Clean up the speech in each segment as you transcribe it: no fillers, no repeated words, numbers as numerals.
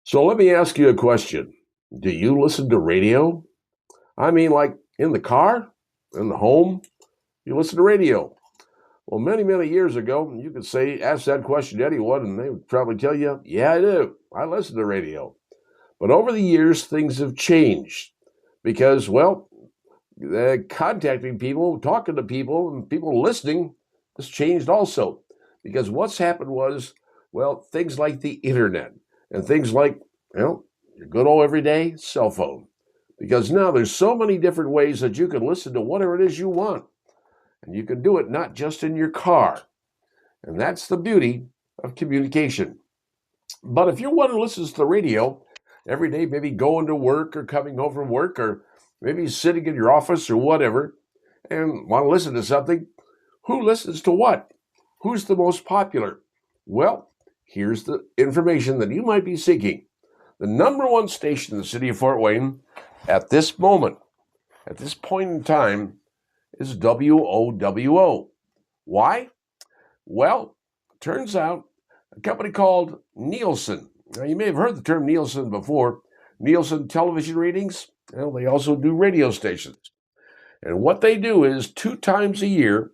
So let me ask you a question. Do you listen to radio? I mean, like in the car, in the home, you listen to radio. Well, many years ago, you could ask that question to anyone, and they would probably tell you, yeah, I do. I listen to radio. But over the years, things have changed because, well, contacting people, talking to people, and people listening has changed also. Because what's happened was, well, things like the internet and things like, your good old everyday cell phone. Because now there's so many different ways that you can listen to whatever it is you want. And you can do it not just in your car. And that's the beauty of communication. But if you're one who listens to the radio every day, maybe going to work or coming home from work or maybe sitting in your office or whatever, and want to listen to something, who listens to what? Who's the most popular? Well, here's the information that you might be seeking. The number one station in the city of Fort Wayne at this moment, at this point in time, is WOWO. Why? Well, turns out a company called Nielsen. Now, you may have heard the term Nielsen before. Nielsen television ratings, well, they also do radio stations. And what they do is 2 times a year,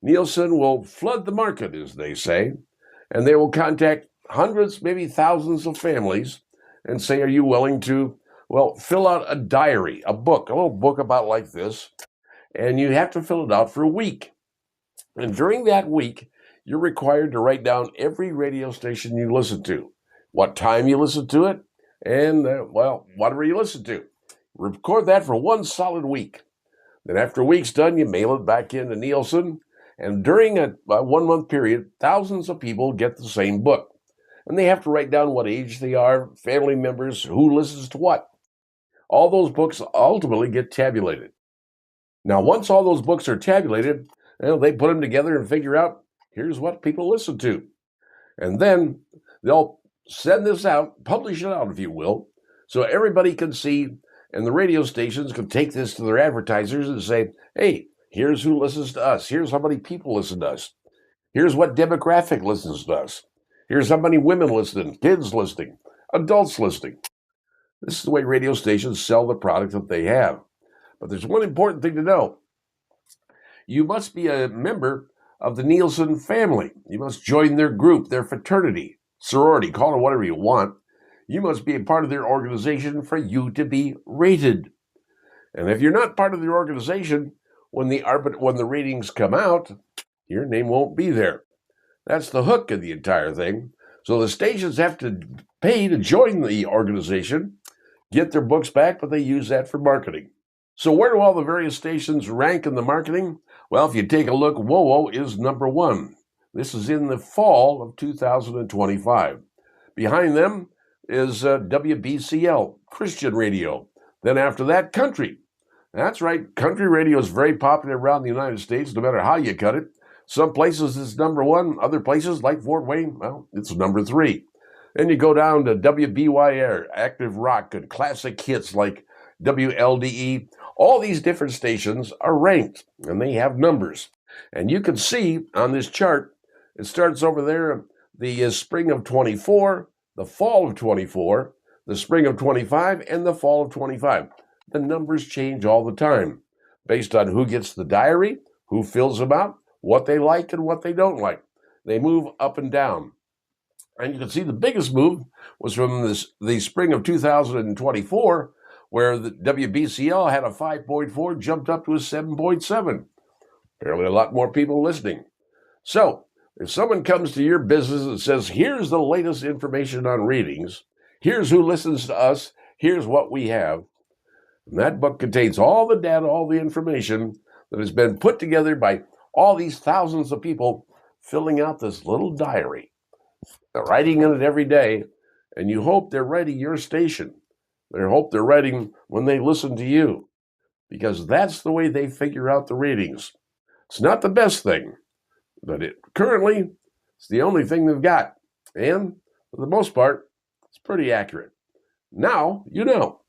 Nielsen will flood the market, as they say, and they will contact hundreds, maybe thousands of families and say, are you willing to, well, fill out a diary, a book, a little book about like this, and you have to fill it out for a week. And during that week, you're required to write down every radio station you listen to, what time you listen to it, and, whatever you listen to. Record that for one solid week. Then after a week's done, you mail it back into Nielsen, and during a 1 month period, thousands of people get the same book. And they have to write down what age they are, family members, who listens to what. All those books ultimately get tabulated. Now, once all those books are tabulated, they put them together and figure out, here's what people listen to. And then they'll send this out, publish it out, if you will, so everybody can see, and the radio stations can take this to their advertisers and say, hey, here's who listens to us. Here's how many people listen to us. Here's what demographic listens to us. Here's how many women listening, kids listening, adults listening. This is the way radio stations sell the product that they have. But there's one important thing to know. You must be a member of the Nielsen family. You must join their group, their fraternity, sorority, call it whatever you want. You must be a part of their organization for you to be rated. And if you're not part of their organization, when the ratings come out, your name won't be there. That's the hook of the entire thing. So the stations have to pay to join the organization, get their books back, but they use that for marketing. So where do all the various stations rank in the marketing? Well, if you take a look, WOWO is number one. This is in the fall of 2025. Behind them is WBCL, Christian radio. Then after that, country. That's right, country radio is very popular around the United States, no matter how you cut it. Some places it's number one, other places like Fort Wayne, well, it's number three. Then you go down to WBYR, active rock, and classic hits like WLDE. All these different stations are ranked, and they have numbers. And you can see on this chart, it starts over there, the spring of 24, the fall of 24, the spring of 25, and the fall of 25. The numbers change all the time based on who gets the diary, who fills them out, what they like and what they don't like. They move up and down. And you can see the biggest move was from the spring of 2024, where the WBCL had a 5.4, jumped up to a 7.7. Apparently a lot more people listening. So if someone comes to your business and says, here's the latest information on readings, here's who listens to us, here's what we have, and that book contains all the data, all the information that has been put together by all these thousands of people filling out this little diary. They're writing in it every day, and you hope they're writing your station. They hope they're writing when they listen to you, because that's the way they figure out the ratings. It's not the best thing, but currently it's the only thing they've got. And for the most part, it's pretty accurate. Now you know.